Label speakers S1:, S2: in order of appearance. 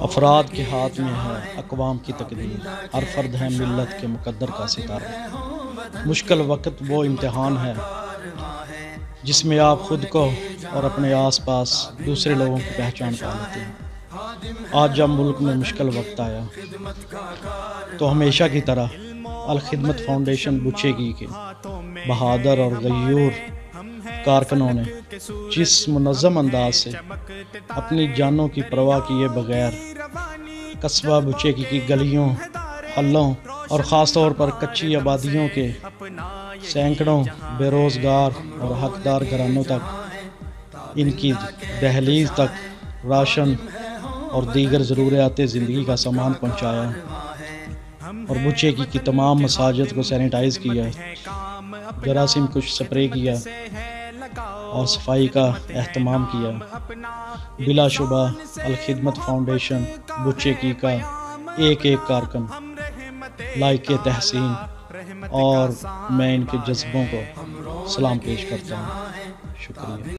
S1: افراد کے ہاتھ میں ہے اقوام کی تقدیر، ہر فرد ہے ملت کے مقدر کا ستارہ۔ مشکل وقت وہ امتحان ہے جس میں آپ خود کو اور اپنے آس پاس دوسرے لوگوں کی پہچان پا لیتے ہیں۔ آج جب ملک میں مشکل وقت آیا تو ہمیشہ کی طرح الخدمت فاؤنڈیشن بچے کے بہادر اور غیور کارکنوں نے جس منظم انداز سے اپنی جانوں کی پرواہ کیے بغیر قصبہ بچے کی گلیوں، حلوں اور خاص طور پر کچی آبادیوں کے سینکڑوں بے روزگار اور حقدار گھرانوں تک، ان کی دہلیز تک راشن اور دیگر ضروریات زندگی کا سامان پہنچایا اور بچے کی تمام مساجد کو سینیٹائز کیا، جراثیم کش سپرے کیا اور صفائی کا اہتمام کیا۔ بلا شبہ الخدمت فاؤنڈیشن بچے کا ایک کارکن لائق تحسین، اور میں ان کے جذبوں کو سلام پیش کرتا ہوں۔ شکریہ۔